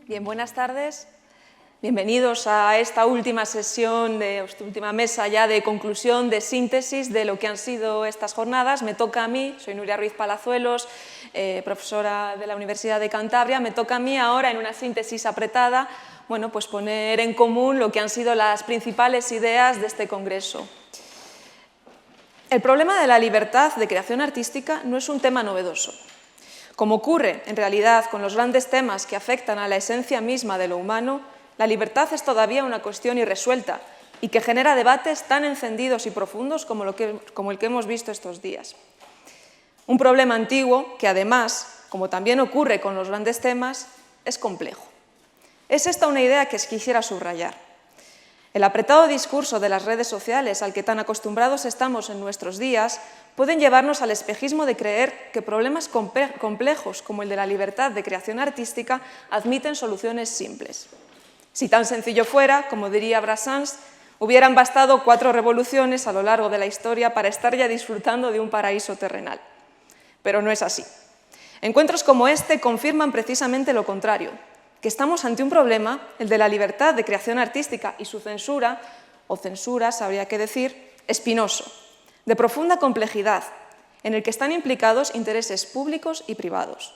Bien, buenas tardes. Bienvenidos a esta última sesión, esta última mesa ya de conclusión, de síntesis de lo que han sido estas jornadas. Me toca a mí, soy Nuria Ruiz Palazuelos, profesora de la Universidad de Cantabria, me toca a mí ahora en una síntesis apretada, bueno, pues poner en común lo que han sido las principales ideas de este congreso. El problema de la libertad de creación artística no es un tema novedoso. Como ocurre, en realidad, con los grandes temas que afectan a la esencia misma de lo humano, la libertad es todavía una cuestión irresuelta y que genera debates tan encendidos y profundos como el que hemos visto estos días. Un problema antiguo que, además, como también ocurre con los grandes temas, es complejo. Es esta una idea que quisiera subrayar. El apretado discurso de las redes sociales al que tan acostumbrados estamos en nuestros días pueden llevarnos al espejismo de creer que problemas complejos como el de la libertad de creación artística admiten soluciones simples. Si tan sencillo fuera, como diría Brassens, hubieran bastado 4 revoluciones a lo largo de la historia para estar ya disfrutando de un paraíso terrenal. Pero no es así. Encuentros como este confirman precisamente lo contrario, que estamos ante un problema, el de la libertad de creación artística y su censura, o censuras, habría que decir, espinoso, de profunda complejidad, en el que están implicados intereses públicos y privados,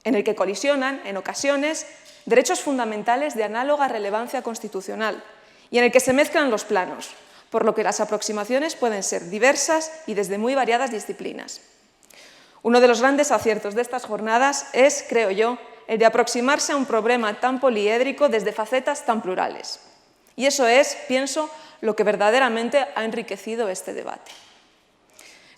en el que colisionan, en ocasiones, derechos fundamentales de análoga relevancia constitucional y en el que se mezclan los planos, por lo que las aproximaciones pueden ser diversas y desde muy variadas disciplinas. Uno de los grandes aciertos de estas jornadas es, creo yo, el de aproximarse a un problema tan poliédrico desde facetas tan plurales. Y eso es, pienso, lo que verdaderamente ha enriquecido este debate.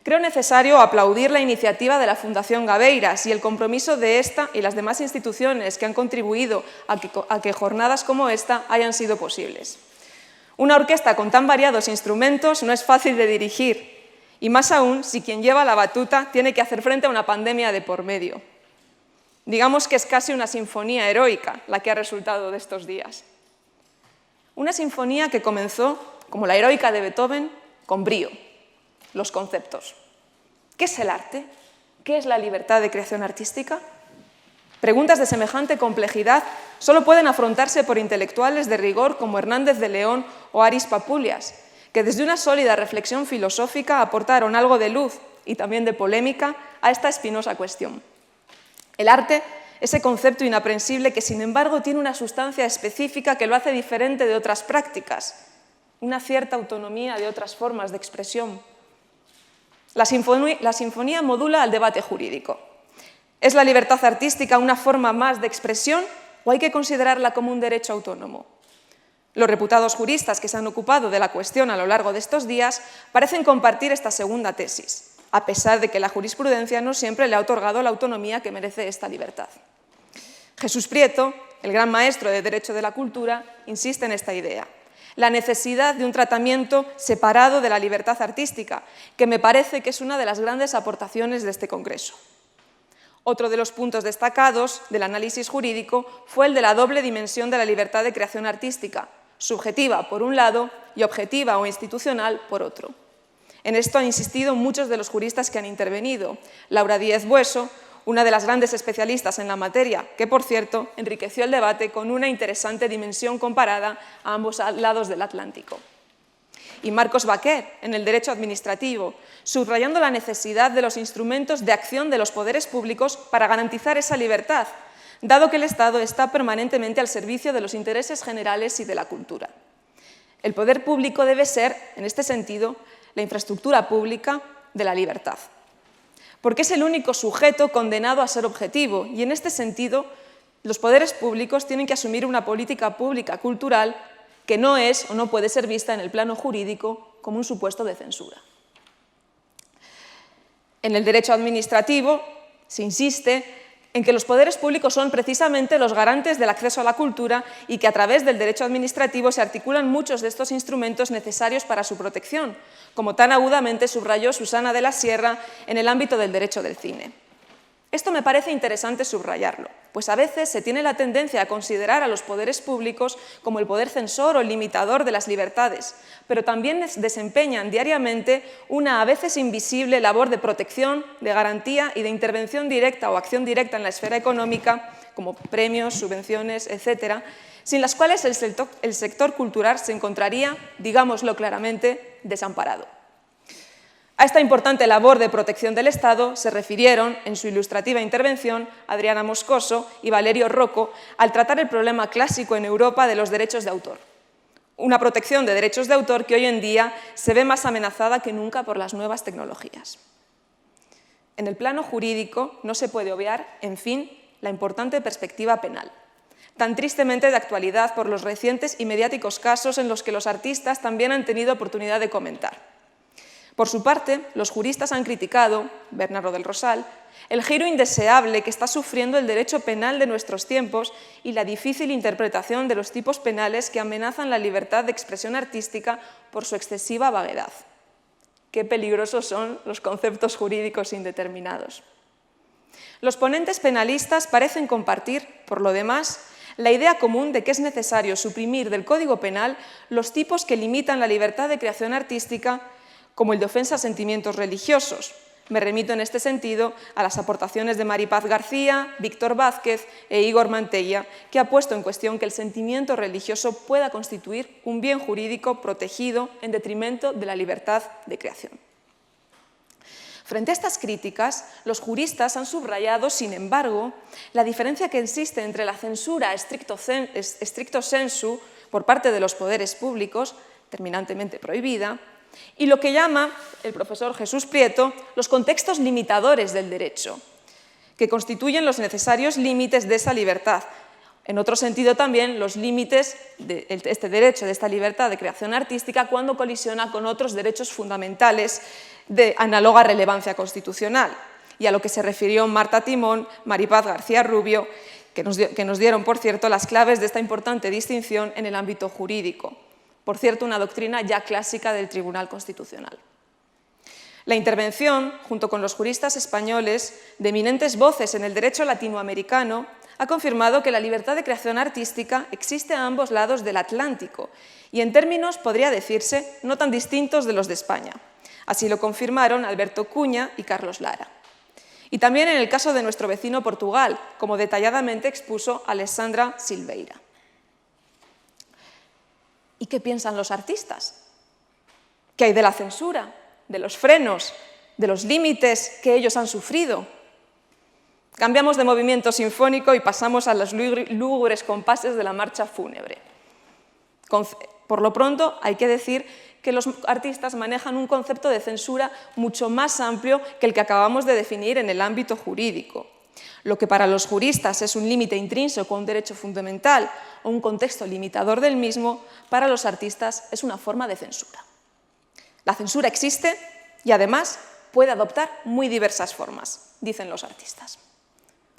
Creo necesario aplaudir la iniciativa de la Fundación Gabeiras y el compromiso de esta y las demás instituciones que han contribuido a que jornadas como esta hayan sido posibles. Una orquesta con tan variados instrumentos no es fácil de dirigir, y más aún si quien lleva la batuta tiene que hacer frente a una pandemia de por medio. Digamos que es casi una sinfonía heroica la que ha resultado de estos días. Una sinfonía que comenzó, como la heroica de Beethoven, con brío. Los conceptos. ¿Qué es el arte? ¿Qué es la libertad de creación artística? Preguntas de semejante complejidad solo pueden afrontarse por intelectuales de rigor como Hernández de León o Aris Papulias, que desde una sólida reflexión filosófica aportaron algo de luz y también de polémica a esta espinosa cuestión. El arte, ese concepto inaprensible que, sin embargo, tiene una sustancia específica que lo hace diferente de otras prácticas, una cierta autonomía de otras formas de expresión. La sinfonía modula al debate jurídico. ¿Es la libertad artística una forma más de expresión o hay que considerarla como un derecho autónomo? Los reputados juristas que se han ocupado de la cuestión a lo largo de estos días parecen compartir esta segunda tesis, a pesar de que la jurisprudencia no siempre le ha otorgado la autonomía que merece esta libertad. Jesús Prieto, el gran maestro de Derecho de la Cultura, insiste en esta idea. La necesidad de un tratamiento separado de la libertad artística, que me parece que es una de las grandes aportaciones de este congreso. Otro de los puntos destacados del análisis jurídico fue el de la doble dimensión de la libertad de creación artística, subjetiva por un lado y objetiva o institucional por otro. En esto han insistido muchos de los juristas que han intervenido. Laura Díez Bueso, una de las grandes especialistas en la materia, que, por cierto, enriqueció el debate con una interesante dimensión comparada a ambos lados del Atlántico. Y Marcos Baquer, en el derecho administrativo, subrayando la necesidad de los instrumentos de acción de los poderes públicos para garantizar esa libertad, dado que el Estado está permanentemente al servicio de los intereses generales y de la cultura. El poder público debe ser, en este sentido, la infraestructura pública de la libertad, porque es el único sujeto condenado a ser objetivo y, en este sentido, los poderes públicos tienen que asumir una política pública cultural que no es o no puede ser vista en el plano jurídico como un supuesto de censura. En el derecho administrativo se insiste en que los poderes públicos son precisamente los garantes del acceso a la cultura y que a través del derecho administrativo se articulan muchos de estos instrumentos necesarios para su protección, como tan agudamente subrayó Susana de la Sierra en el ámbito del derecho del cine. Esto me parece interesante subrayarlo. pues a veces se tiene la tendencia a considerar a los poderes públicos como el poder censor o limitador de las libertades, pero también desempeñan diariamente una a veces invisible labor de protección, de garantía y de intervención directa o acción directa en la esfera económica, como premios, subvenciones, etcétera, sin las cuales el sector cultural se encontraría, digámoslo claramente, desamparado. A esta importante labor de protección del Estado se refirieron, en su ilustrativa intervención, Adriana Moscoso y Valerio Rocco al tratar el problema clásico en Europa de los derechos de autor. Una protección de derechos de autor que hoy en día se ve más amenazada que nunca por las nuevas tecnologías. En el plano jurídico no se puede obviar, en fin, la importante perspectiva penal, tan tristemente de actualidad por los recientes y mediáticos casos en los que los artistas también han tenido oportunidad de comentar. Por su parte, los juristas han criticado, Bernardo del Rosal, el giro indeseable que está sufriendo el derecho penal de nuestros tiempos y la difícil interpretación de los tipos penales que amenazan la libertad de expresión artística por su excesiva vaguedad. Qué peligrosos son los conceptos jurídicos indeterminados. Los ponentes penalistas parecen compartir, por lo demás, la idea común de que es necesario suprimir del Código Penal los tipos que limitan la libertad de creación artística, como el de ofensa a sentimientos religiosos. Me remito en este sentido a las aportaciones de Maripaz García, Víctor Vázquez e Igor Mantella, que ha puesto en cuestión que el sentimiento religioso pueda constituir un bien jurídico protegido en detrimento de la libertad de creación. Frente a estas críticas, los juristas han subrayado, sin embargo, la diferencia que existe entre la censura stricto sensu por parte de los poderes públicos, terminantemente prohibida, y lo que llama el profesor Jesús Prieto los contextos limitadores del derecho, que constituyen los necesarios límites de esa libertad. En otro sentido también los límites de este derecho, de esta libertad de creación artística, cuando colisiona con otros derechos fundamentales de análoga relevancia constitucional, y a lo que se refirió Marta Timón, Maripaz García Rubio, que nos dieron, por cierto, las claves de esta importante distinción en el ámbito jurídico. Por cierto, una doctrina ya clásica del Tribunal Constitucional. La intervención, junto con los juristas españoles, de eminentes voces en el derecho latinoamericano, ha confirmado que la libertad de creación artística existe a ambos lados del Atlántico y en términos, podría decirse, no tan distintos de los de España. Así lo confirmaron Alberto Cuña y Carlos Lara. Y también en el caso de nuestro vecino Portugal, como detalladamente expuso Alessandra Silveira. ¿Y qué piensan los artistas? ¿Qué hay de la censura, de los frenos, de los límites que ellos han sufrido? Cambiamos de movimiento sinfónico y pasamos a los lúgubres compases de la marcha fúnebre. Por lo pronto, hay que decir que los artistas manejan un concepto de censura mucho más amplio que el que acabamos de definir en el ámbito jurídico. Lo que para los juristas es un límite intrínseco a un derecho fundamental o un contexto limitador del mismo, para los artistas es una forma de censura. La censura existe y además puede adoptar muy diversas formas, dicen los artistas.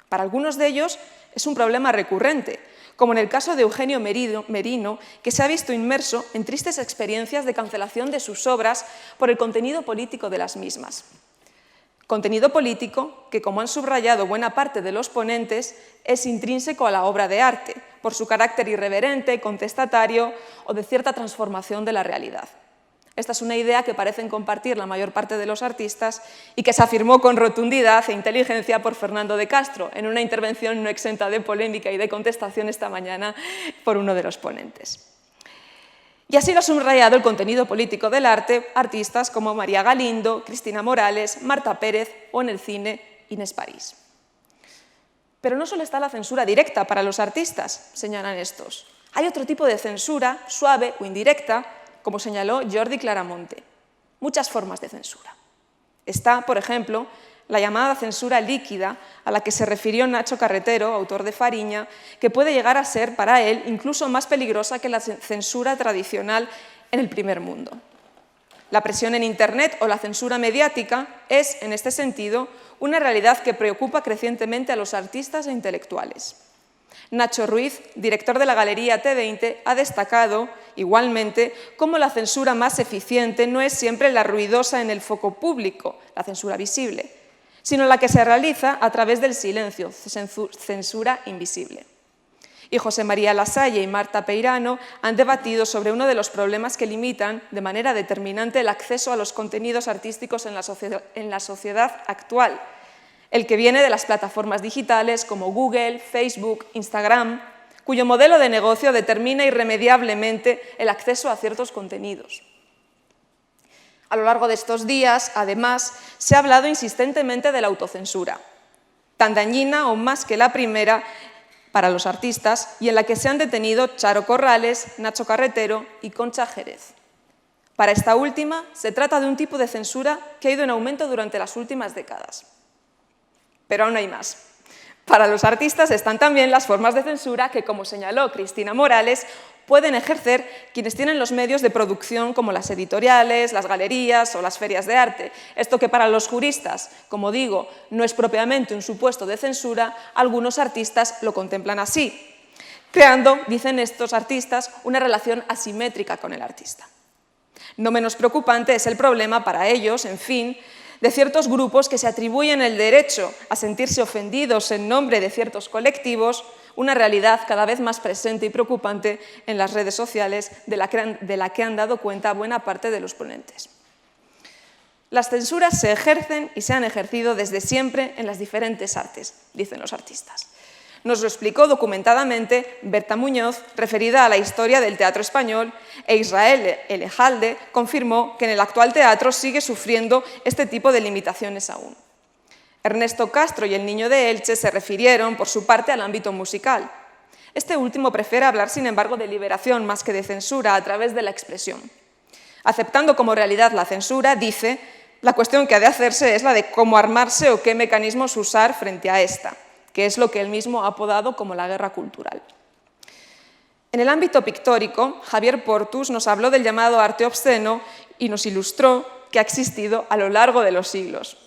Para algunos de ellos es un problema recurrente, como en el caso de Eugenio Merino, que se ha visto inmerso en tristes experiencias de cancelación de sus obras por el contenido político de las mismas. Contenido político que, como han subrayado buena parte de los ponentes, es intrínseco a la obra de arte, por su carácter irreverente, contestatario o de cierta transformación de la realidad. Esta es una idea que parecen compartir la mayor parte de los artistas y que se afirmó con rotundidad e inteligencia por Fernando de Castro, en una intervención no exenta de polémica y de contestación esta mañana por uno de los ponentes. Y así lo ha subrayado el contenido político del arte artistas como María Galindo, Cristina Morales, Marta Pérez o en el cine Inés París. Pero no solo está la censura directa para los artistas, señalan estos. Hay otro tipo de censura, suave o indirecta, como señaló Jordi Claramonte. Muchas formas de censura. Está, por ejemplo, la llamada censura líquida, a la que se refirió Nacho Carretero, autor de Fariña, que puede llegar a ser, para él, incluso más peligrosa que la censura tradicional en el primer mundo. La presión en Internet o la censura mediática es, en este sentido, una realidad que preocupa crecientemente a los artistas e intelectuales. Nacho Ruiz, director de la Galería T20, ha destacado, igualmente, cómo la censura más eficiente no es siempre la ruidosa en el foco público, la censura visible. sino la que se realiza a través del silencio, censura invisible. Y José María Lasalle y Marta Peirano han debatido sobre uno de los problemas que limitan de manera determinante el acceso a los contenidos artísticos en la sociedad actual, el que viene de las plataformas digitales como Google, Facebook, Instagram, cuyo modelo de negocio determina irremediablemente el acceso a ciertos contenidos. A lo largo de estos días, además, se ha hablado insistentemente de la autocensura, tan dañina o más que la primera para los artistas y en la que se han detenido Charo Corrales, Nacho Carretero y Concha Jerez. Para esta última, se trata de un tipo de censura que ha ido en aumento durante las últimas décadas. Pero aún hay más. Para los artistas están también las formas de censura que, como señaló Cristina Morales, pueden ejercer quienes tienen los medios de producción como las editoriales, las galerías o las ferias de arte. Esto que para los juristas, como digo, no es propiamente un supuesto de censura, algunos artistas lo contemplan así, creando, dicen estos artistas, una relación asimétrica con el artista. No menos preocupante es el problema para ellos, en fin, de ciertos grupos que se atribuyen el derecho a sentirse ofendidos en nombre de ciertos colectivos, una realidad cada vez más presente y preocupante en las redes sociales de la que han dado cuenta buena parte de los ponentes. Las censuras se ejercen y se han ejercido desde siempre en las diferentes artes, dicen los artistas. Nos lo explicó documentadamente Berta Muñoz, referida a la historia del teatro español, e Israel Elejalde confirmó que en el actual teatro sigue sufriendo este tipo de limitaciones aún. Ernesto Castro y el Niño de Elche se refirieron, por su parte, al ámbito musical. Este último prefiere hablar, sin embargo, de liberación más que de censura a través de la expresión. Aceptando como realidad la censura, dice, la cuestión que ha de hacerse es la de cómo armarse o qué mecanismos usar frente a esta, que es lo que él mismo ha apodado como la guerra cultural. En el ámbito pictórico, Javier Portus nos habló del llamado arte obsceno y nos ilustró que ha existido a lo largo de los siglos.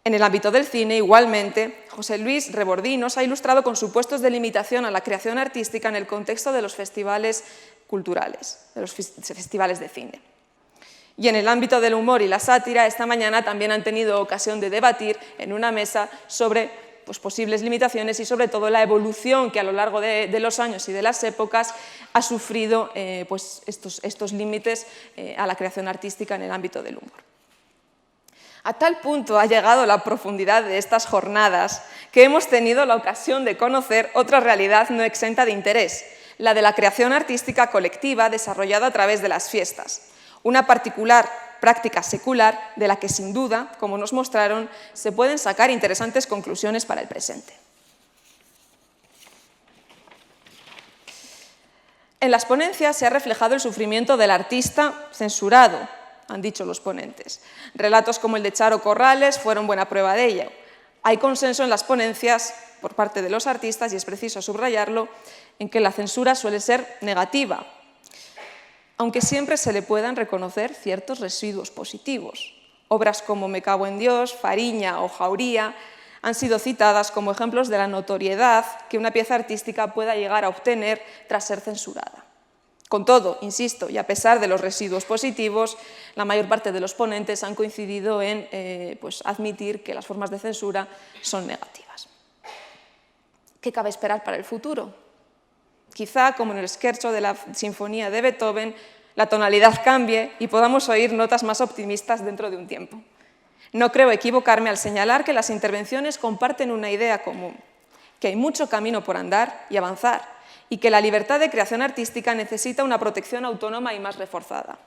En el ámbito del cine, igualmente, José Luis Rebordí nos ha ilustrado con supuestos de limitación a la creación artística en el contexto de los festivales culturales, de los festivales de cine. Y en el ámbito del humor y la sátira, esta mañana también han tenido ocasión de debatir en una mesa sobre posibles limitaciones y sobre todo la evolución que a lo largo de los años y de las épocas ha sufrido estos límites a la creación artística en el ámbito del humor. A tal punto ha llegado la profundidad de estas jornadas que hemos tenido la ocasión de conocer otra realidad no exenta de interés, la de la creación artística colectiva desarrollada a través de las fiestas, una particular práctica secular de la que sin duda, como nos mostraron, se pueden sacar interesantes conclusiones para el presente. En las ponencias se ha reflejado el sufrimiento del artista censurado, han dicho los ponentes. Relatos como el de Charo Corrales fueron buena prueba de ello. Hay consenso en las ponencias por parte de los artistas, y es preciso subrayarlo, en que la censura suele ser negativa, aunque siempre se le puedan reconocer ciertos residuos positivos. Obras como Me cago en Dios, Fariña o Jauría han sido citadas como ejemplos de la notoriedad que una pieza artística pueda llegar a obtener tras ser censurada. Con todo, insisto, y a pesar de los residuos positivos, la mayor parte de los ponentes han coincidido en admitir que las formas de censura son negativas. ¿Qué cabe esperar para el futuro? Quizá, como en el scherzo de la Sinfonía de Beethoven, la tonalidad cambie y podamos oír notas más optimistas dentro de un tiempo. No creo equivocarme al señalar que las intervenciones comparten una idea común, que hay mucho camino por andar y avanzar, y que la libertad de creación artística necesita una protección autónoma y más reforzada,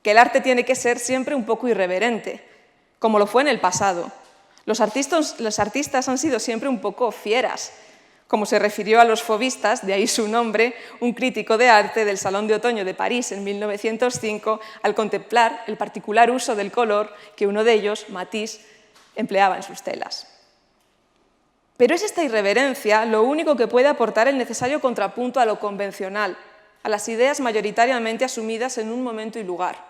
que el arte tiene que ser siempre un poco irreverente, como lo fue en el pasado. Los artistas han sido siempre un poco fieras, como se refirió a los fauvistas, de ahí su nombre, un crítico de arte del Salón de Otoño de París en 1905, al contemplar el particular uso del color que uno de ellos, Matisse, empleaba en sus telas. Pero es esta irreverencia lo único que puede aportar el necesario contrapunto a lo convencional, a las ideas mayoritariamente asumidas en un momento y lugar.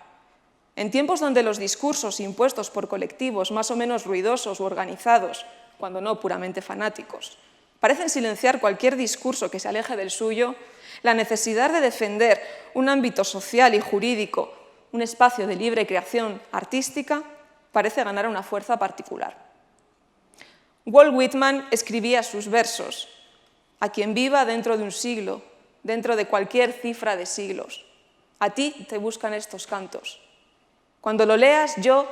En tiempos donde los discursos impuestos por colectivos más o menos ruidosos u organizados, cuando no puramente fanáticos, parecen silenciar cualquier discurso que se aleje del suyo, la necesidad de defender un ámbito social y jurídico, un espacio de libre creación artística, parece ganar una fuerza particular. Walt Whitman escribía sus versos: a quien viva dentro de un siglo, dentro de cualquier cifra de siglos, a ti te buscan estos cantos. Cuando lo leas, yo,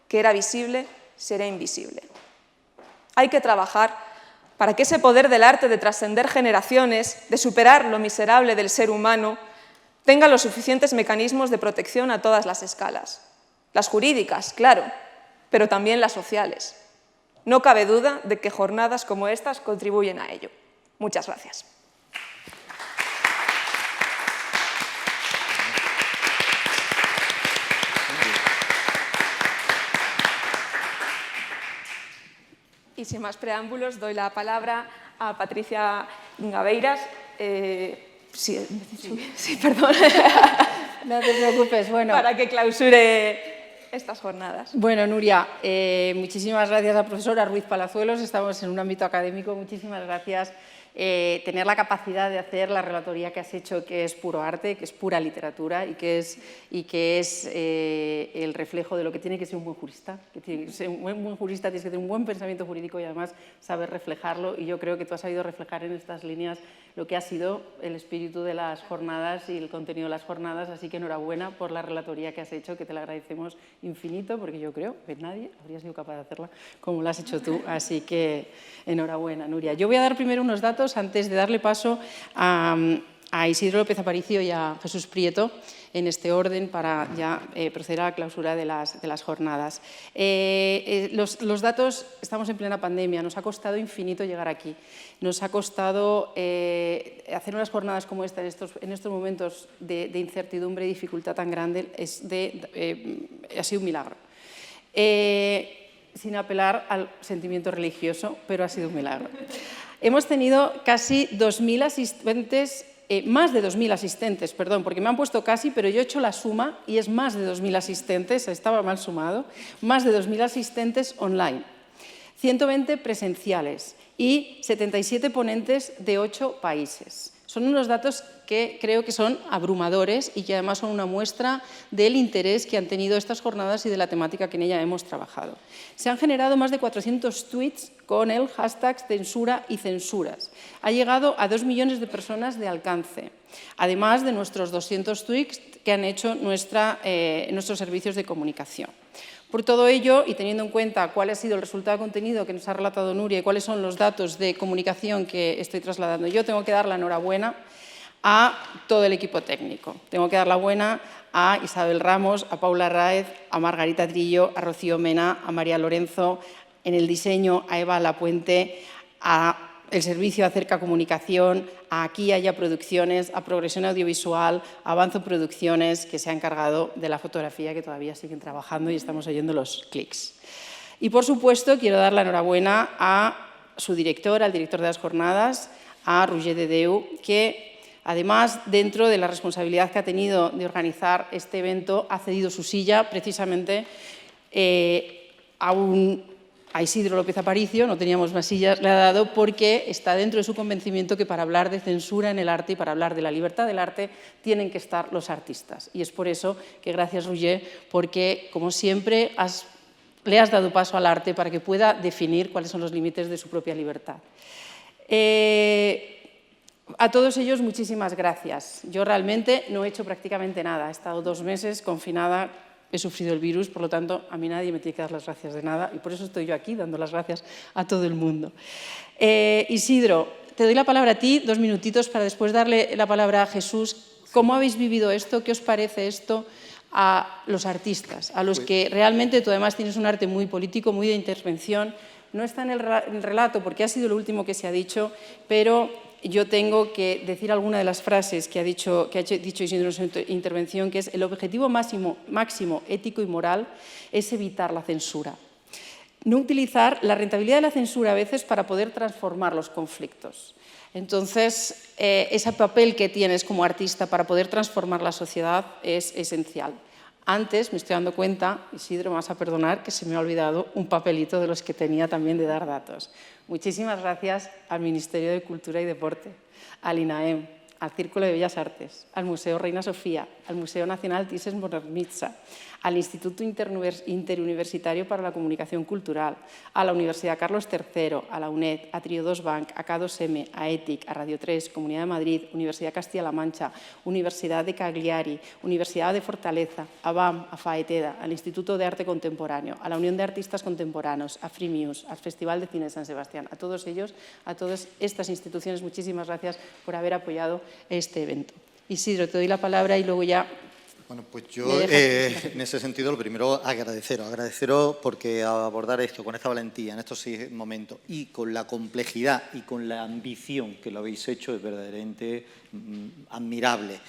que era visible, seré invisible. Hay que trabajar para que ese poder del arte de trascender generaciones, de superar lo miserable del ser humano, tenga los suficientes mecanismos de protección a todas las escalas. Las jurídicas, claro, pero también las sociales. No cabe duda de que jornadas como estas contribuyen a ello. Muchas gracias. Y sin más preámbulos, doy la palabra a Patricia Gabeiras. Sí, perdón. No te preocupes, bueno. Para que clausure estas jornadas. Bueno, Nuria, muchísimas gracias a la profesora Ruiz Palazuelos. Estamos en un ámbito académico. Muchísimas gracias. Tener la capacidad de hacer la relatoría que has hecho, que es puro arte, que es pura literatura y que es el reflejo de lo que tiene que ser un buen jurista. Que tiene que ser un buen jurista, tienes que tener un buen pensamiento jurídico y además saber reflejarlo. Y yo creo que tú has sabido reflejar en estas líneas lo que ha sido el espíritu de las jornadas y el contenido de las jornadas. Así que enhorabuena por la relatoría que has hecho, que te la agradecemos infinito, porque yo creo que nadie habría sido capaz de hacerla como la has hecho tú. Así que enhorabuena, Nuria. Yo voy a dar primero unos datos antes de darle paso a Isidro López Aparicio y a Jesús Prieto en este orden para ya proceder a la clausura de las jornadas. Los datos, estamos en plena pandemia, nos ha costado infinito llegar aquí. Nos ha costado hacer unas jornadas como esta en estos momentos de incertidumbre y dificultad tan grande, ha sido un milagro. Sin apelar al sentimiento religioso, pero ha sido un milagro. Hemos tenido casi 2.000 asistentes, más de 2.000 asistentes, perdón, porque me han puesto casi, pero yo he hecho la suma y es más de 2.000 asistentes, estaba mal sumado, más de 2.000 asistentes online, 120 presenciales y 77 ponentes de 8 países. Son unos datos que creo que son abrumadores y que además son una muestra del interés que han tenido estas jornadas y de la temática que en ella hemos trabajado. Se han generado más de 400 tweets con el hashtag censura y censuras. Ha llegado a 2 millones de personas de alcance, además de nuestros 200 tweets que han hecho nuestros servicios de comunicación. Por todo ello, y teniendo en cuenta cuál ha sido el resultado de contenido que nos ha relatado Nuria y cuáles son los datos de comunicación que estoy trasladando yo, tengo que dar la enhorabuena a todo el equipo técnico. Tengo que dar la buena a Isabel Ramos, a Paula Raez, a Margarita Trillo, a Rocío Mena, a María Lorenzo, en el diseño a Eva Lapuente, a el servicio Acerca Comunicación, a Aquí Haya Producciones, a Progresión Audiovisual, a Avanzo Producciones, que se ha encargado de la fotografía, que todavía siguen trabajando y estamos oyendo los clics. Y, por supuesto, quiero dar la enhorabuena a su director, al director de las jornadas, a Roger Dedeu, que, además, dentro de la responsabilidad que ha tenido de organizar este evento, ha cedido su silla precisamente a Isidro López Aparicio, no teníamos más sillas, le ha dado porque está dentro de su convencimiento que para hablar de censura en el arte y para hablar de la libertad del arte tienen que estar los artistas. Y es por eso que gracias, Roger, porque, como siempre, le has dado paso al arte para que pueda definir cuáles son los límites de su propia libertad. A todos ellos, muchísimas gracias. Yo realmente no he hecho prácticamente nada. He estado 2 meses confinada. He sufrido el virus, por lo tanto, a mí nadie me tiene que dar las gracias de nada y por eso estoy yo aquí dando las gracias a todo el mundo. Isidro, te doy la palabra a ti, 2 minutitos para después darle la palabra a Jesús. ¿Cómo habéis vivido esto? ¿Qué os parece esto a los artistas, a los que realmente tú además tienes un arte muy político, muy de intervención? No está en el relato porque ha sido lo último que se ha dicho, pero yo tengo que decir alguna de las frases que ha dicho Isidro en su intervención, que es: el objetivo máximo ético y moral es evitar la censura. No utilizar la rentabilidad de la censura a veces para poder transformar los conflictos. Entonces, ese papel que tienes como artista para poder transformar la sociedad es esencial. Antes, me estoy dando cuenta, Isidro, me vas a perdonar, que se me ha olvidado un papelito de los que tenía también de dar datos. Muchísimas gracias al Ministerio de Cultura y Deporte, al INAEM, al Círculo de Bellas Artes, al Museo Reina Sofía, al Museo Nacional Thyssen-Bornemisza, al Instituto Interuniversitario para la Comunicación Cultural, a la Universidad Carlos III, a la UNED, a Triodos Bank, a K2M, a ETIC, a Radio 3, Comunidad de Madrid, Universidad Castilla-La Mancha, Universidad de Cagliari, Universidad de Fortaleza, a BAM, a FAETEDA, al Instituto de Arte Contemporáneo, a la Unión de Artistas Contemporáneos, a Free Muse, al Festival de Cine de San Sebastián. A todos ellos, a todas estas instituciones, muchísimas gracias por haber apoyado este evento. Isidro, te doy la palabra y luego ya... Bueno, pues yo en ese sentido lo primero agradeceros porque abordar esto con esta valentía en estos momentos y con la complejidad y con la ambición que lo habéis hecho es verdaderamente admirable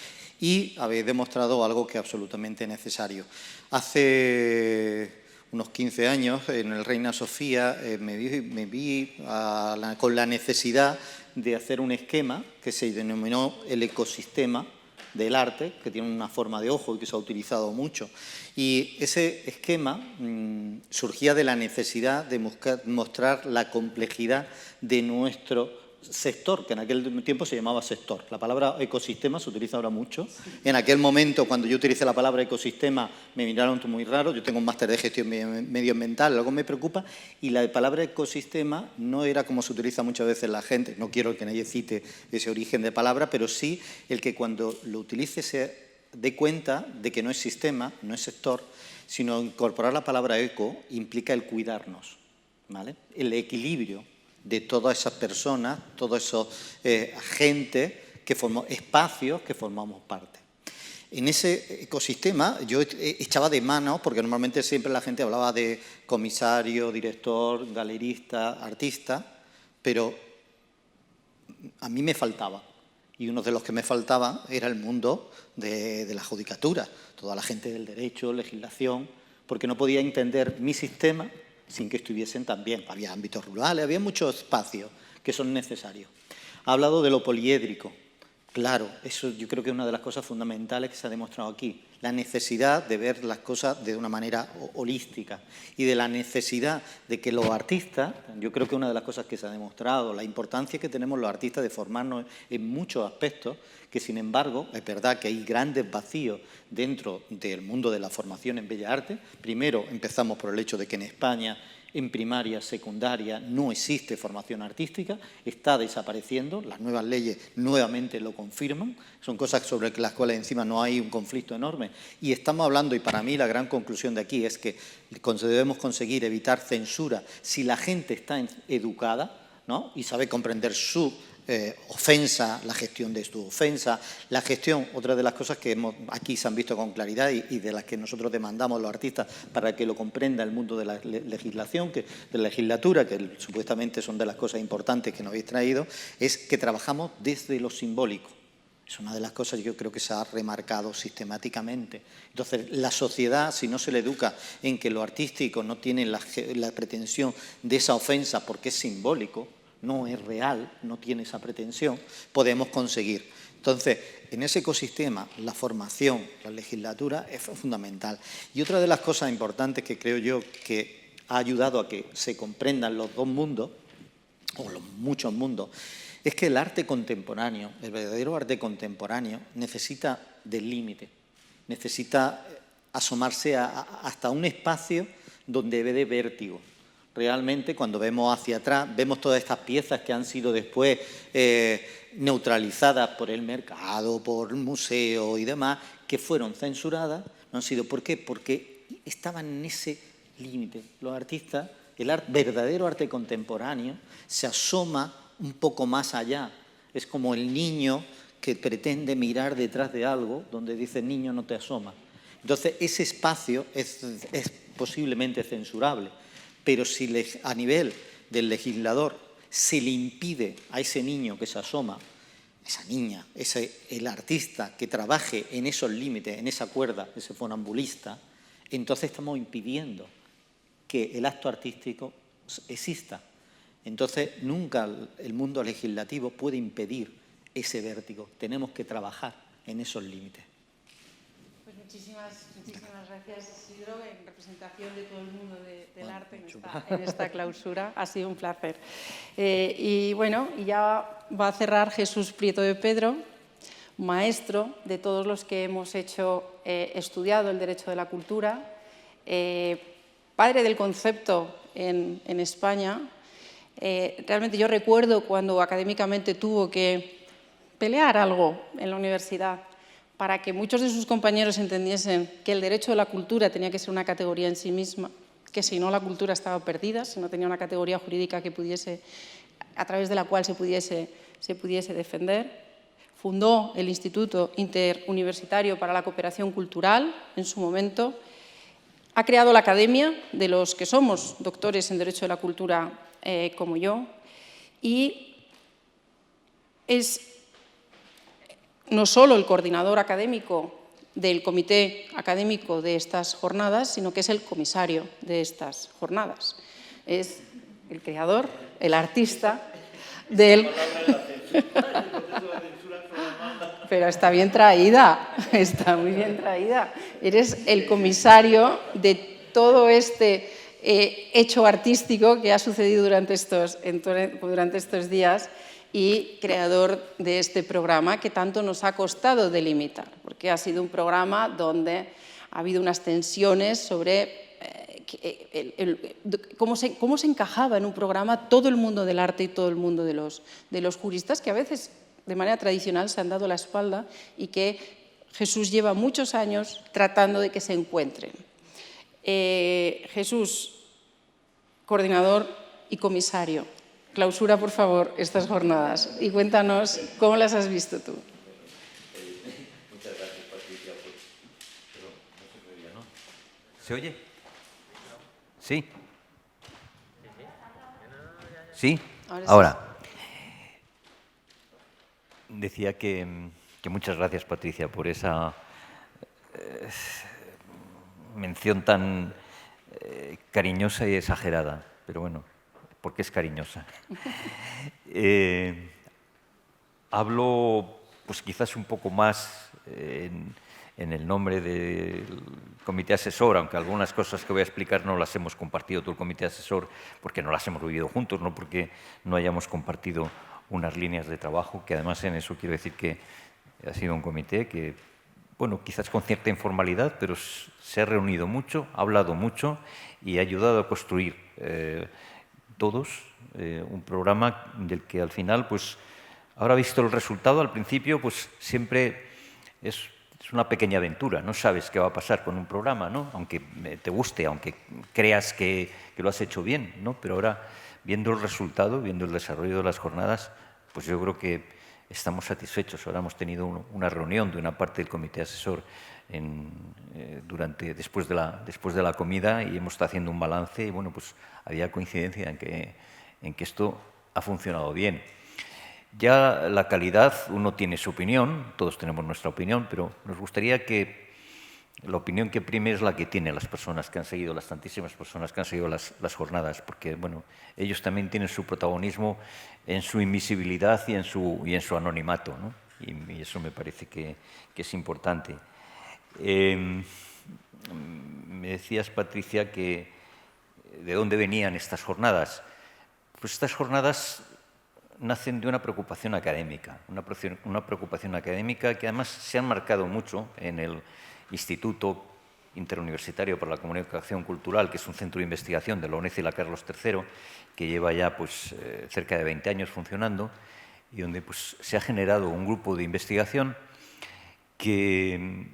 y habéis demostrado algo que es absolutamente necesario. Hace unos 15 años en el Reina Sofía me vi con la necesidad de hacer un esquema que se denominó el ecosistema del arte, que tiene una forma de ojo y que se ha utilizado mucho. Y ese esquema surgía de la necesidad de mostrar la complejidad de nuestro sector, que en aquel tiempo se llamaba sector. La palabra ecosistema se utiliza ahora mucho. En aquel momento, cuando yo utilicé la palabra ecosistema, me miraron muy raro. Yo tengo un máster de gestión medioambiental, algo me preocupa, y la palabra ecosistema no era como se utiliza muchas veces la gente. No quiero que nadie cite ese origen de palabra, pero sí el que cuando lo utilice se dé cuenta de que no es sistema, no es sector, sino incorporar la palabra eco implica el cuidarnos, ¿vale? El equilibrio de todas esas personas, todos esos agentes, espacios que formamos parte. En ese ecosistema yo echaba de mano, porque normalmente siempre la gente hablaba de comisario, director, galerista, artista, pero a mí me faltaba. Y uno de los que me faltaba era el mundo de la judicatura, toda la gente del derecho, legislación, porque no podía entender mi sistema sin que estuviesen también. Había ámbitos rurales, había muchos espacios que son necesarios. Ha hablado de lo poliédrico. Claro, eso yo creo que es una de las cosas fundamentales que se ha demostrado aquí. La necesidad de ver las cosas de una manera holística y de la necesidad de que los artistas, yo creo que una de las cosas que se ha demostrado, la importancia que tenemos los artistas de formarnos en muchos aspectos, que sin embargo es verdad que hay grandes vacíos dentro del mundo de la formación en Bellas Artes. Primero empezamos por el hecho de que en España en primaria, secundaria, no existe formación artística, está desapareciendo, las nuevas leyes nuevamente lo confirman, son cosas sobre las cuales encima no hay un conflicto enorme. Y estamos hablando, y para mí la gran conclusión de aquí es que debemos conseguir evitar censura si la gente está educada, ¿no? Y sabe comprender su ofensa, la gestión de su ofensa, la gestión, otra de las cosas que aquí se han visto con claridad y de las que nosotros demandamos a los artistas para que lo comprenda el mundo de la legislación, de la legislatura, que supuestamente son de las cosas importantes que nos habéis traído, es que trabajamos desde lo simbólico. Es una de las cosas que yo creo que se ha remarcado sistemáticamente. Entonces, la sociedad, si no se le educa en que lo artístico no tiene la pretensión de esa ofensa porque es simbólico, no es real, no tiene esa pretensión, podemos conseguir. Entonces, en ese ecosistema, la formación, la legislatura es fundamental. Y otra de las cosas importantes que creo yo que ha ayudado a que se comprendan los dos mundos, o los muchos mundos, es que el arte contemporáneo, el verdadero arte contemporáneo, necesita del límite, necesita asomarse hasta un espacio donde dé vértigo. Realmente, cuando vemos hacia atrás, vemos todas estas piezas que han sido después neutralizadas por el mercado, por el museo y demás, que fueron censuradas, no han sido. ¿Por qué? Porque estaban en ese límite. Los artistas, el verdadero arte contemporáneo, se asoma un poco más allá. Es como el niño que pretende mirar detrás de algo, donde dice, niño, no te asomas. Entonces, ese espacio es posiblemente censurable. Pero si a nivel del legislador se le impide a ese niño que se asoma, esa niña, el artista que trabaje en esos límites, en esa cuerda, ese funambulista, entonces estamos impidiendo que el acto artístico exista. Entonces nunca el mundo legislativo puede impedir ese vértigo. Tenemos que trabajar en esos límites. Pues muchísimas gracias, Isidro, en representación de todo el mundo del arte en esta clausura. Ha sido un placer. Y bueno, ya va a cerrar Jesús Prieto de Pedro, maestro de todos los que hemos estudiado el derecho de la cultura, padre del concepto en España. Realmente yo recuerdo cuando académicamente tuvo que pelear algo en la universidad para que muchos de sus compañeros entendiesen que el derecho de la cultura tenía que ser una categoría en sí misma, que si no la cultura estaba perdida, si no tenía una categoría jurídica que pudiese, a través de la cual se pudiese defender. Fundó el Instituto Interuniversitario para la Cooperación Cultural en su momento. Ha creado la Academia de los que somos doctores en Derecho de la Cultura como yo, y es no solo el coordinador académico del comité académico de estas jornadas, sino que es el comisario de estas jornadas. Es el creador, el artista del... Pero está bien traída, está muy bien traída. Eres el comisario de todo este hecho artístico que ha sucedido durante estos días y creador de este programa que tanto nos ha costado delimitar, porque ha sido un programa donde ha habido unas tensiones sobre cómo se encajaba en un programa todo el mundo del arte y todo el mundo de los juristas, que a veces de manera tradicional se han dado la espalda y que Jesús lleva muchos años tratando de que se encuentren. Jesús, coordinador y comisario, clausura, por favor, estas jornadas y cuéntanos cómo las has visto tú. Muchas gracias, Patricia. Perdón, no se me oye, ¿no? ¿Se oye? ¿Sí? ¿Sí? Ahora. Decía que muchas gracias, Patricia, por esa mención tan cariñosa y exagerada, pero bueno, porque es cariñosa. Hablo, pues quizás un poco más en el nombre del comité asesor, aunque algunas cosas que voy a explicar no las hemos compartido todo el comité asesor porque no las hemos vivido juntos, no porque no hayamos compartido unas líneas de trabajo, que además en eso quiero decir que ha sido un comité que, bueno, quizás con cierta informalidad, pero se ha reunido mucho, ha hablado mucho y ha ayudado a construir todos un programa del que al final, pues, ahora visto el resultado, al principio, pues siempre es una pequeña aventura, no sabes qué va a pasar con un programa, ¿no? Aunque te guste, aunque creas que lo has hecho bien, ¿no? Pero ahora, viendo el resultado, viendo el desarrollo de las jornadas, pues yo creo que estamos satisfechos. Ahora hemos tenido una reunión de una parte del comité asesor después de la comida y hemos estado haciendo un balance y bueno, pues había coincidencia en que esto ha funcionado bien. Ya la calidad, uno tiene su opinión, todos tenemos nuestra opinión, pero nos gustaría que la opinión que prime es la que tienen las personas que han seguido, las tantísimas personas que han seguido las jornadas, porque bueno, ellos también tienen su protagonismo en su invisibilidad y en su anonimato, ¿no? Y eso me parece que es importante. Me decías, Patricia, que ¿de dónde venían estas jornadas? Pues estas jornadas nacen de una preocupación académica, una preocupación académica que además se han marcado mucho en el Instituto Interuniversitario para la Comunicación Cultural, que es un centro de investigación de la UNED y la Carlos III, que lleva ya pues, cerca de 20 años funcionando y donde pues, se ha generado un grupo de investigación que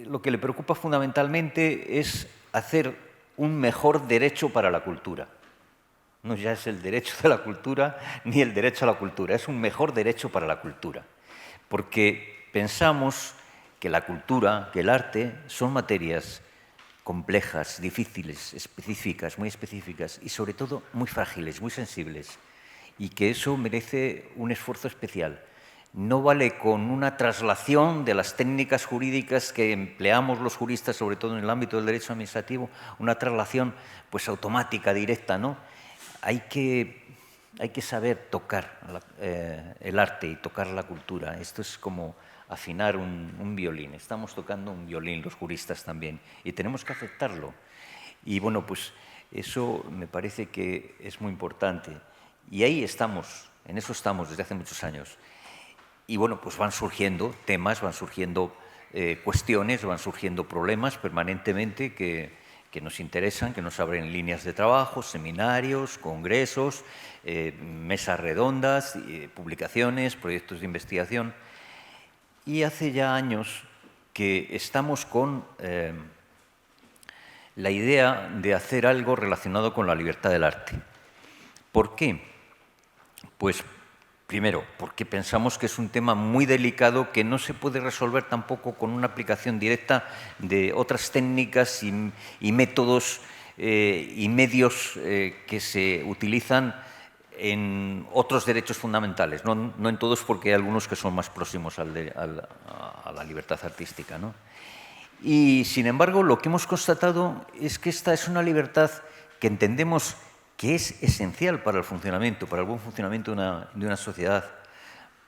lo que le preocupa fundamentalmente es hacer un mejor derecho para la cultura. No ya es el derecho de la cultura ni el derecho a la cultura, es un mejor derecho para la cultura. Porque pensamos que la cultura, que el arte, son materias complejas, difíciles, específicas, muy específicas y sobre todo muy frágiles, muy sensibles. Y que eso merece un esfuerzo especial. No vale con una traslación de las técnicas jurídicas que empleamos los juristas, sobre todo en el ámbito del derecho administrativo, una traslación pues, automática, directa, ¿no? Hay que saber tocar el arte y tocar la cultura. Esto es como afinar un violín. Estamos tocando un violín los juristas también y tenemos que aceptarlo. Y bueno, pues eso me parece que es muy importante. Y ahí estamos, en eso estamos desde hace muchos años. y bueno, pues van surgiendo temas, van surgiendo cuestiones, van surgiendo problemas permanentemente que nos interesan, que nos abren líneas de trabajo, seminarios, congresos, mesas redondas, publicaciones, proyectos de investigación. Y hace ya años que estamos con la idea de hacer algo relacionado con la libertad del arte. ¿Por qué? Pues primero, porque pensamos que es un tema muy delicado que no se puede resolver tampoco con una aplicación directa de otras técnicas y métodos y medios que se utilizan en otros derechos fundamentales, no en todos, porque hay algunos que son más próximos a la libertad artística, ¿no? Y, sin embargo, lo que hemos constatado es que esta es una libertad que entendemos que es esencial para el funcionamiento, para el buen funcionamiento de una sociedad,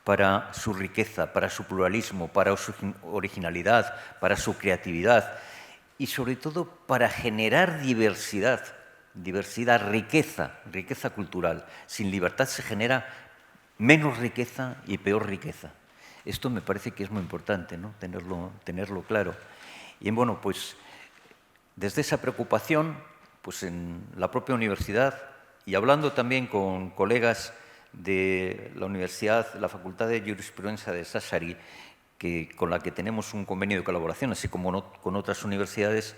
para su riqueza, para su pluralismo, para su originalidad, para su creatividad y, sobre todo, para generar diversidad, riqueza cultural. Sin libertad se genera menos riqueza y peor riqueza. Esto me parece que es muy importante, ¿no? Tenerlo claro. Y bueno, pues desde esa preocupación, pues en la propia universidad y hablando también con colegas de la universidad, la Facultad de Jurisprudencia de Sassari, con la que tenemos un convenio de colaboración, así como con otras universidades,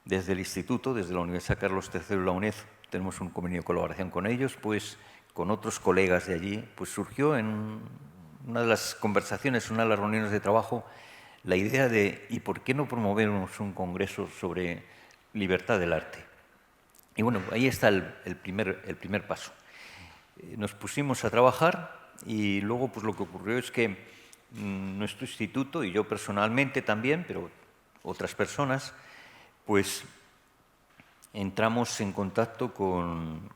desde el Instituto, desde la Universidad Carlos III y la UNED, tenemos un convenio de colaboración con ellos, pues con otros colegas de allí, pues surgió en una de las conversaciones, una de las reuniones de trabajo, la idea de ¿y por qué no promovemos un congreso sobre libertad del arte? Y bueno, ahí está el primer paso. Nos pusimos a trabajar y luego pues lo que ocurrió es que nuestro instituto y yo personalmente también, pero otras personas, pues entramos en contacto con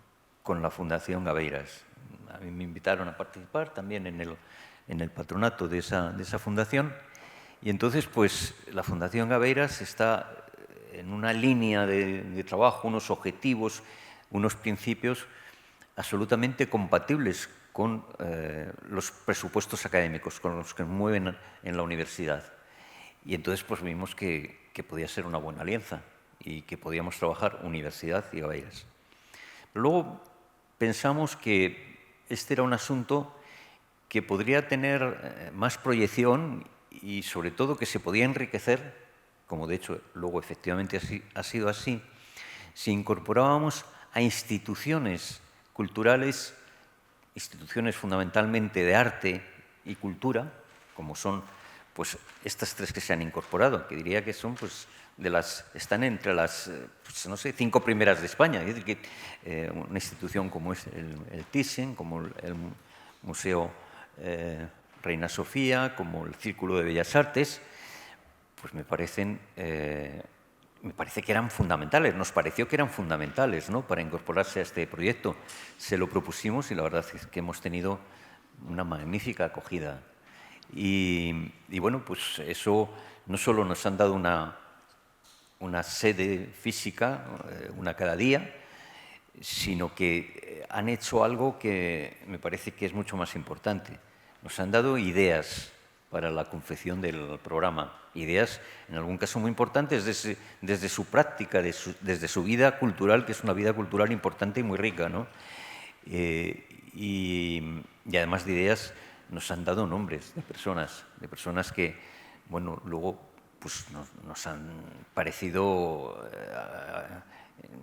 la Fundación Gabeiras. A mí me invitaron a participar también en el patronato de esa fundación. Y entonces, pues, la Fundación Gabeiras está en una línea de trabajo, unos objetivos, unos principios absolutamente compatibles con los presupuestos académicos, con los que mueven en la universidad. Y entonces, pues, vimos que podía ser una buena alianza y que podíamos trabajar universidad y Gabeiras. Pero luego pensamos que este era un asunto que podría tener más proyección y, sobre todo, que se podía enriquecer, como de hecho luego efectivamente ha sido así, si incorporábamos a instituciones culturales, instituciones fundamentalmente de arte y cultura, como son pues, estas tres que se han incorporado, que diría que son, pues, están entre las, pues, no sé, 5 primeras de España. Es decir, que una institución como es el Thyssen, como el Museo Reina Sofía, como el Círculo de Bellas Artes, pues me parece que eran fundamentales, nos pareció que eran fundamentales, ¿no?, para incorporarse a este proyecto. Se lo propusimos y la verdad es que hemos tenido una magnífica acogida. Y bueno, pues eso no solo nos han dado una sede física, una cada día, sino que han hecho algo que me parece que es mucho más importante. Nos han dado ideas para la confección del programa, ideas en algún caso muy importantes desde su práctica, desde su vida cultural, que es una vida cultural importante y muy rica, ¿no? Y además de ideas nos han dado nombres de personas que, bueno, luego pues nos han parecido,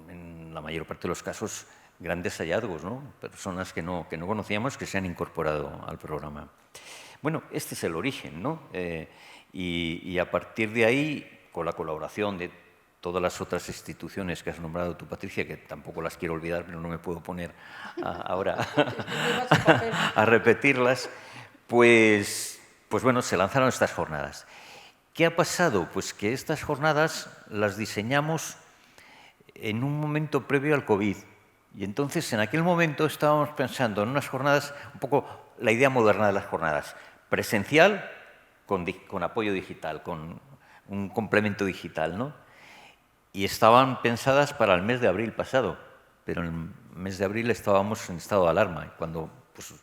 en la mayor parte de los casos, grandes hallazgos, ¿no? Personas que no conocíamos que se han incorporado al programa. Bueno, este es el origen, ¿no? Y a partir de ahí, con la colaboración de todas las otras instituciones que has nombrado tú, Patricia, que tampoco las quiero olvidar, pero no me puedo poner ahora a repetirlas, pues bueno, se lanzaron estas jornadas. ¿Qué ha pasado? Pues que estas jornadas las diseñamos en un momento previo al COVID. Y entonces, en aquel momento, estábamos pensando en unas jornadas, un poco la idea moderna de las jornadas, presencial con apoyo digital, con un complemento digital, ¿no? Y estaban pensadas para el mes de abril pasado, pero en el mes de abril estábamos en estado de alarma. Y cuando pues,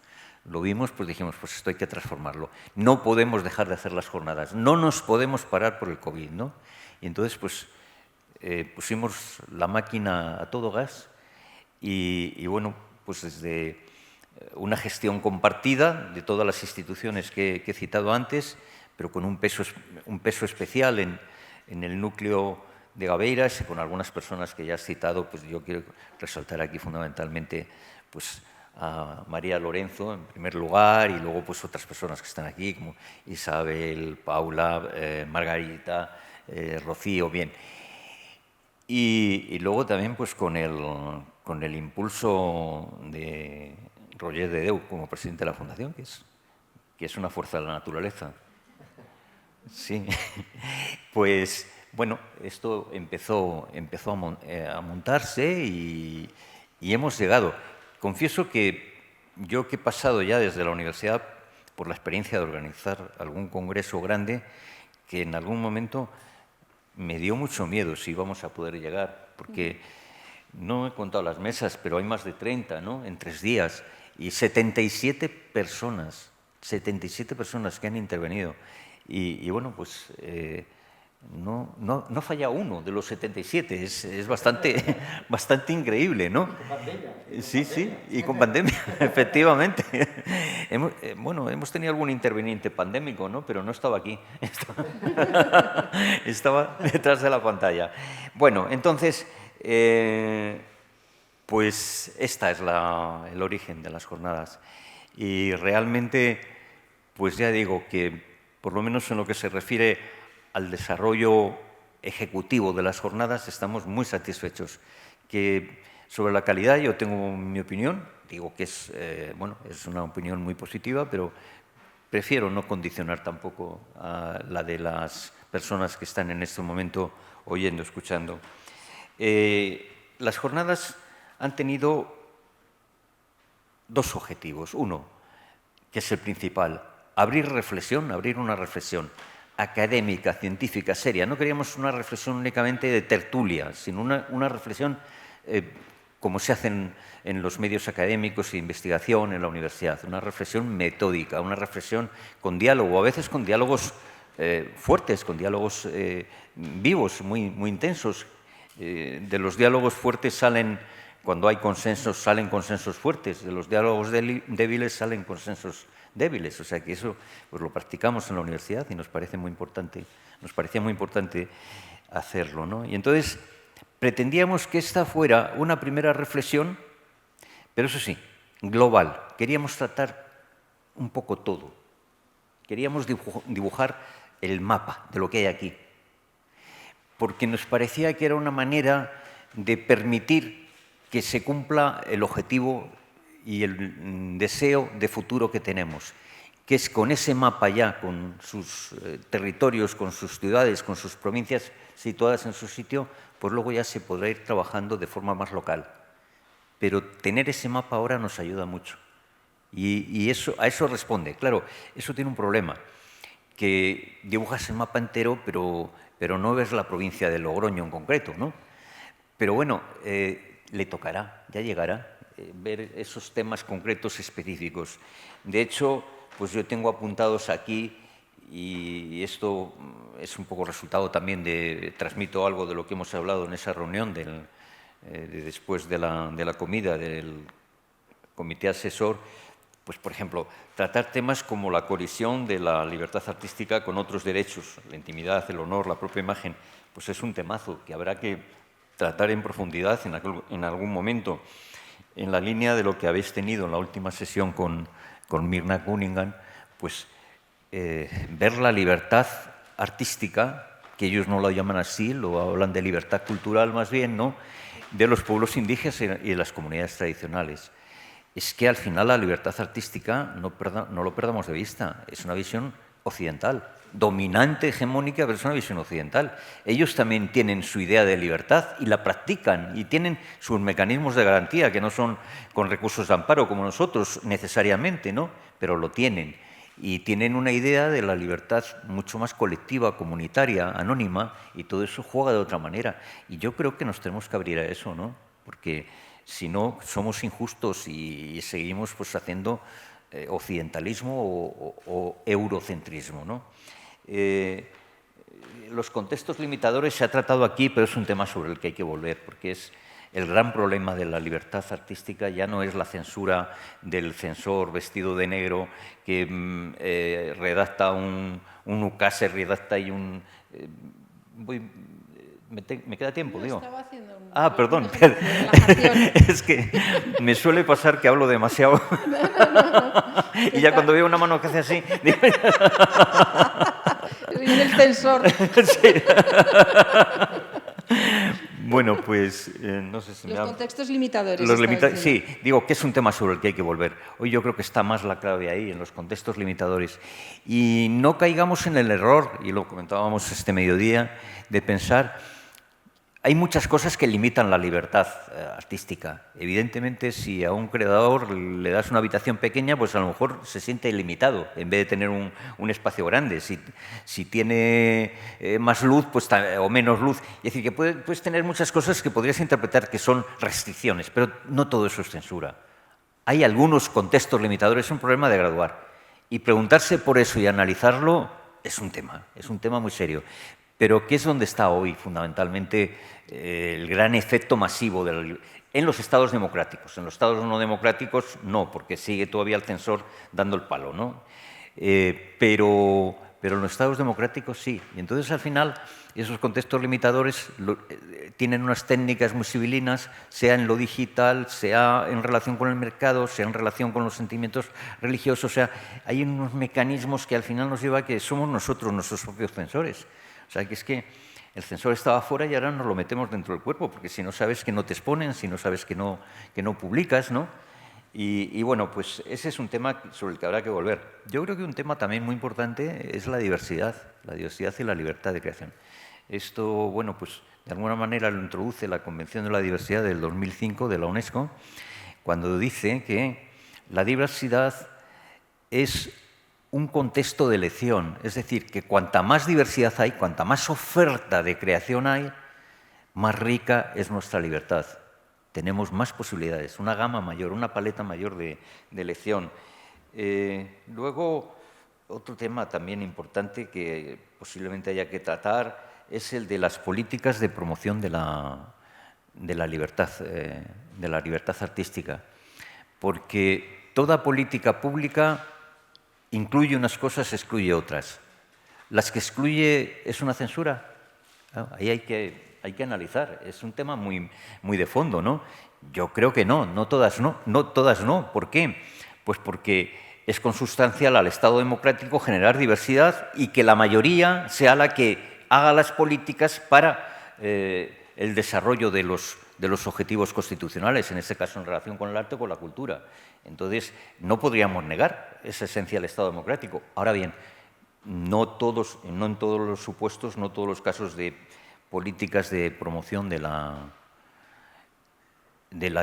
lo vimos, pues dijimos, pues esto hay que transformarlo. No podemos dejar de hacer las jornadas, no nos podemos parar por el COVID, ¿no? Y entonces, pues, pusimos la máquina a todo gas y bueno, pues desde una gestión compartida de todas las instituciones que he citado antes, pero con un peso especial en el núcleo de Gabeiras y con algunas personas que ya has citado, pues yo quiero resaltar aquí fundamentalmente pues, a María Lorenzo en primer lugar y luego pues otras personas que están aquí como Isabel, Paula, Margarita, Rocío, bien. Y luego también pues con el impulso de Roger de Déu como presidente de la Fundación, que es una fuerza de la naturaleza. Sí, pues bueno, esto empezó a montarse y hemos llegado. Confieso que yo que he pasado ya desde la universidad por la experiencia de organizar algún congreso grande, que en algún momento me dio mucho miedo si íbamos a poder llegar, porque no he contado las mesas, pero hay más de 30, ¿no?, en 3 días, y 77 personas que han intervenido. Y bueno, pues no falla uno de los 77, es bastante increíble, ¿no? Con pandemia. Sí, y con pandemia, efectivamente. Bueno, hemos tenido algún interviniente pandémico, ¿no? Pero no estaba aquí, estaba detrás de la pantalla. Bueno, entonces, pues esta es el origen de las jornadas. Y realmente, pues ya digo que, por lo menos en lo que se refiere al desarrollo ejecutivo de las jornadas, estamos muy satisfechos. Que sobre la calidad yo tengo mi opinión, digo que es una opinión muy positiva, pero prefiero no condicionar tampoco a la de las personas que están en este momento oyendo, escuchando. Las jornadas han tenido 2 objetivos. Uno, que es el principal, abrir una reflexión académica, científica, seria. No queríamos una reflexión únicamente de tertulia, sino una reflexión como se hace en los medios académicos e investigación en la universidad, una reflexión metódica, una reflexión con diálogo, a veces con diálogos fuertes, con diálogos vivos, muy intensos. De los diálogos fuertes cuando hay consensos, salen consensos fuertes, de los diálogos débiles salen consensos débiles, o sea que eso pues lo practicamos en la universidad y nos parecía muy importante hacerlo, ¿no? Y entonces pretendíamos que esta fuera una primera reflexión, pero eso sí, global. Queríamos tratar un poco todo. Queríamos dibujar el mapa de lo que hay aquí, porque nos parecía que era una manera de permitir que se cumpla el objetivo y el deseo de futuro que tenemos, que es con ese mapa ya, con sus territorios, con sus ciudades, con sus provincias situadas en su sitio, pues luego ya se podrá ir trabajando de forma más local. Pero tener ese mapa ahora nos ayuda mucho. Y a eso responde. Claro, eso tiene un problema, que dibujas el mapa entero, pero no ves la provincia de Logroño en concreto, ¿no? Pero bueno, le tocará, ya llegará, ver esos temas concretos específicos. De hecho, pues yo tengo apuntados aquí, y esto es un poco resultado también transmito algo de lo que hemos hablado en esa reunión después de la comida del comité asesor, pues por ejemplo, tratar temas como la colisión de la libertad artística con otros derechos, la intimidad, el honor, la propia imagen, pues es un temazo que habrá que tratar en profundidad en algún momento, en la línea de lo que habéis tenido en la última sesión con Mirna Cunningham, pues ver la libertad artística, que ellos no la llaman así, lo hablan de libertad cultural más bien, ¿no?, de los pueblos indígenas y de las comunidades tradicionales. Es que al final la libertad artística, no lo perdamos de vista, es una visión occidental, dominante, hegemónica, pero es una visión occidental. Ellos también tienen su idea de libertad y la practican y tienen sus mecanismos de garantía, que no son con recursos de amparo como nosotros necesariamente, ¿no?, pero lo tienen. Y tienen una idea de la libertad mucho más colectiva, comunitaria, anónima, y todo eso juega de otra manera. Y yo creo que nos tenemos que abrir a eso, ¿no?, porque si no somos injustos y seguimos pues haciendo occidentalismo o eurocentrismo, ¿no? Los contextos limitadores se ha tratado aquí, pero es un tema sobre el que hay que volver, porque es el gran problema de la libertad artística. Ya no es la censura del censor vestido de negro que redacta un ukase, redacta y un... ¿Me queda tiempo? No, digo. estaba haciendo Perdón. relajación. Es que me suele pasar que hablo demasiado. Y ya cuando veo una mano que hace así... digo, Viene el censor. sí. Bueno, pues no sé si Los me ha... contextos limitadores. Sí, digo que es un tema sobre el que hay que volver. Hoy yo creo que está más la clave ahí, en los contextos limitadores. Y no caigamos en el error, y lo comentábamos este mediodía, de pensar... Hay muchas cosas que limitan la libertad artística. Evidentemente, si a un creador le das una habitación pequeña, pues a lo mejor se siente ilimitado, en vez de tener un espacio grande. Si tiene más luz o menos luz. Es decir, que puedes tener muchas cosas que podrías interpretar que son restricciones, pero no todo eso es censura. Hay algunos contextos limitadores, es un problema de graduar. Y preguntarse por eso y analizarlo es un tema muy serio. Pero ¿qué es donde está hoy fundamentalmente el gran efecto masivo en los estados democráticos? En los estados no democráticos no, porque sigue todavía el censor dando el palo, ¿no? Pero en los estados democráticos sí. Y entonces al final esos contextos limitadores tienen unas técnicas muy civilinas, sea en lo digital, sea en relación con el mercado, sea en relación con los sentimientos religiosos. O sea, hay unos mecanismos que al final nos lleva a que somos nosotros nuestros propios censores. O sea, que es que el censor estaba fuera y ahora nos lo metemos dentro del cuerpo, porque si no sabes que no te exponen, si no sabes que no publicas, ¿no? Y bueno, pues ese es un tema sobre el que habrá que volver. Yo creo que un tema también muy importante es la diversidad y la libertad de creación. Esto, bueno, pues de alguna manera lo introduce la Convención de la Diversidad del 2005 de la UNESCO, cuando dice que la diversidad es un contexto de elección, es decir, que cuanta más diversidad hay, cuanta más oferta de creación hay, más rica es nuestra libertad. Tenemos más posibilidades, una gama mayor, una paleta mayor de elección. Luego, otro tema también importante que posiblemente haya que tratar es el de las políticas de promoción de la libertad artística, porque toda política pública incluye unas cosas, excluye otras. Las que excluye es una censura. Ahí hay que analizar. Es un tema muy de fondo, ¿no? Yo creo que no todas no. ¿Por qué? Pues porque es consustancial al Estado democrático generar diversidad y que la mayoría sea la que haga las políticas para el desarrollo de los objetivos constitucionales, en este caso en relación con el arte o con la cultura. Entonces, no podríamos negar esa esencia del Estado democrático. Ahora bien, no en todos los supuestos, no todos los casos de políticas de promoción de la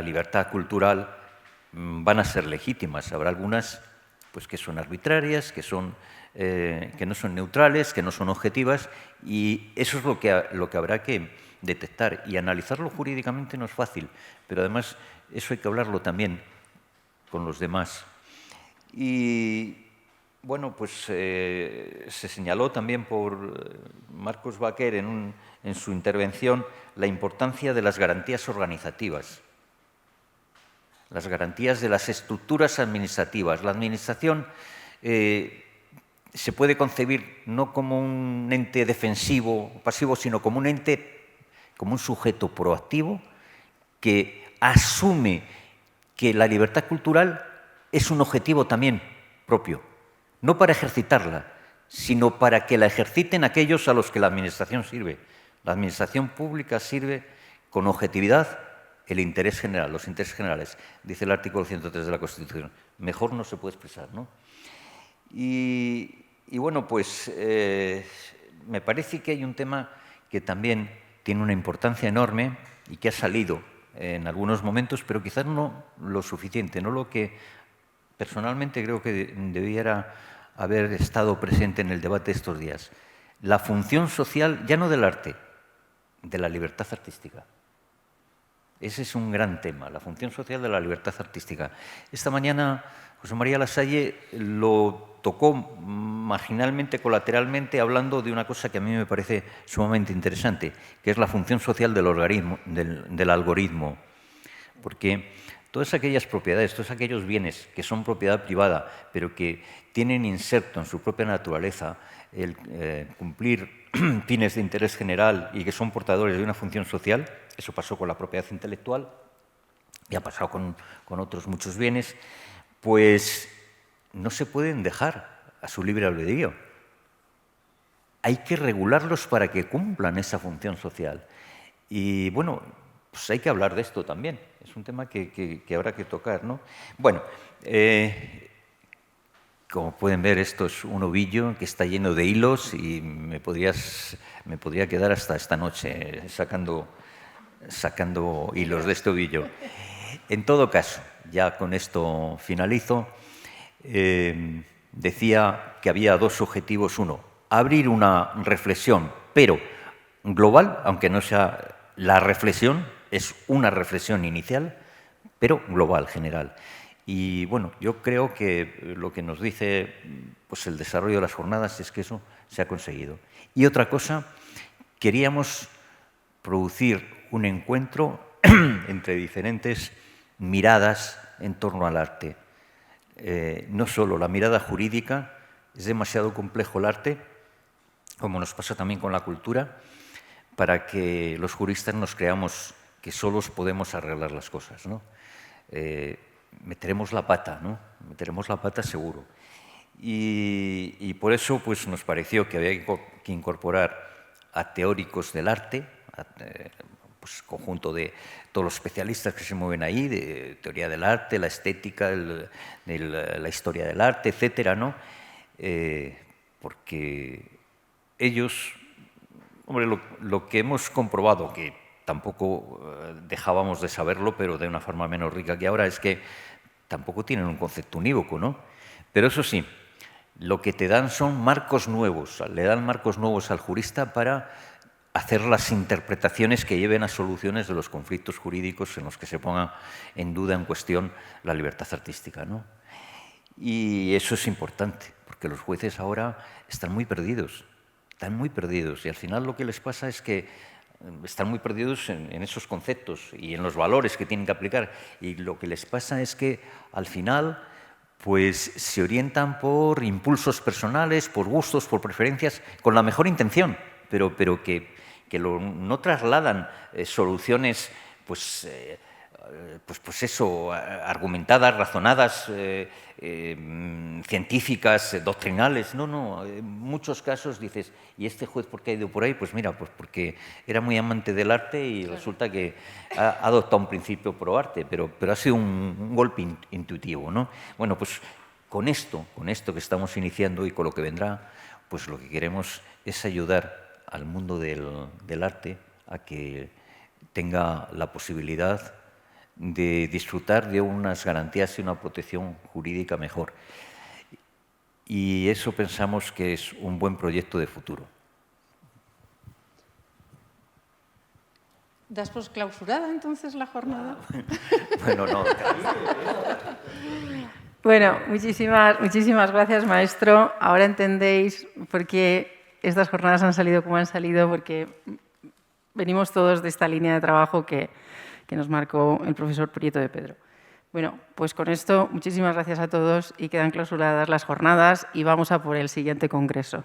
libertad cultural van a ser legítimas. Habrá algunas pues, que son arbitrarias, que no son neutrales, que no son objetivas, y eso es lo que habrá que detectar. Y analizarlo jurídicamente no es fácil, pero además eso hay que hablarlo también con los demás. Y bueno, pues se señaló también por Marcos Baquer en su intervención la importancia de las garantías organizativas, las garantías de las estructuras administrativas. La administración se puede concebir no como un ente defensivo o pasivo, sino como un sujeto proactivo que asume que la libertad cultural es un objetivo también propio, no para ejercitarla, sino para que la ejerciten aquellos a los que la Administración sirve. La Administración pública sirve con objetividad el interés general, los intereses generales, dice el artículo 103 de la Constitución. Mejor no se puede expresar, ¿no? Y bueno, pues me parece que hay un tema que también tiene una importancia enorme y que ha salido en algunos momentos, pero quizás no lo suficiente, no lo que personalmente creo que debiera haber estado presente en el debate de estos días. La función social, ya no del arte, de la libertad artística. Ese es un gran tema, la función social de la libertad artística. Esta mañana José María Lasalle lo tocó marginalmente, colateralmente, hablando de una cosa que a mí me parece sumamente interesante, que es la función social del algoritmo. Porque todas aquellas propiedades, todos aquellos bienes que son propiedad privada, pero que tienen inserto en su propia naturaleza el cumplir fines de interés general y que son portadores de una función social, eso pasó con la propiedad intelectual y ha pasado con otros muchos bienes, pues no se pueden dejar a su libre albedrío. Hay que regularlos para que cumplan esa función social. Y bueno, pues hay que hablar de esto también. Es un tema que habrá que tocar, ¿no? Bueno, como pueden ver, esto es un ovillo que está lleno de hilos y me podría quedar hasta esta noche sacando hilos de este ovillo. En todo caso, ya con esto finalizo, decía que había dos objetivos. Uno, abrir una reflexión, pero global, aunque no sea la reflexión, es una reflexión inicial, pero global, general. Y bueno, yo creo que lo que nos dice pues, el desarrollo de las jornadas es que eso se ha conseguido. Y otra cosa, queríamos producir un encuentro entre diferentes miradas en torno al arte. No solo la mirada jurídica, es demasiado complejo el arte, como nos pasa también con la cultura, para que los juristas nos creamos que solos podemos arreglar las cosas, ¿no? Meteremos la pata, ¿no? Meteremos la pata seguro. Y por eso pues, nos pareció que había que incorporar a teóricos del arte, pues, conjunto de todos los especialistas que se mueven ahí, de teoría del arte, la estética, la historia del arte, etcétera, ¿no? Porque ellos, hombre, lo que hemos comprobado, que tampoco dejábamos de saberlo, pero de una forma menos rica que ahora, es que tampoco tienen un concepto unívoco, ¿no? Pero eso sí, lo que te dan son marcos nuevos, le dan marcos nuevos al jurista para hacer las interpretaciones que lleven a soluciones de los conflictos jurídicos en los que se ponga en duda, en cuestión, la libertad artística, ¿no? Y eso es importante, porque los jueces ahora están muy perdidos, y al final lo que les pasa es que están muy perdidos en esos conceptos y en los valores que tienen que aplicar, y lo que les pasa es que al final pues se orientan por impulsos personales, por gustos, por preferencias, con la mejor intención, pero que no trasladan soluciones pues eso, argumentadas, razonadas, científicas, doctrinales. No, en muchos casos dices, ¿y este juez por qué ha ido por ahí? Pues mira, pues porque era muy amante del arte y resulta que ha adoptado un principio pro arte, pero ha sido un golpe intuitivo, ¿no? Bueno, pues con esto que estamos iniciando y con lo que vendrá, pues lo que queremos es ayudar al mundo del arte a que tenga la posibilidad de disfrutar de unas garantías y una protección jurídica mejor. Y eso pensamos que es un buen proyecto de futuro. ¿Das por clausurada entonces la jornada? Bueno, no. Bueno, muchísimas gracias, maestro. Ahora entendéis por qué estas jornadas han salido como han salido, porque venimos todos de esta línea de trabajo que nos marcó el profesor Prieto de Pedro. Bueno, pues con esto, muchísimas gracias a todos y quedan clausuradas las jornadas y vamos a por el siguiente congreso.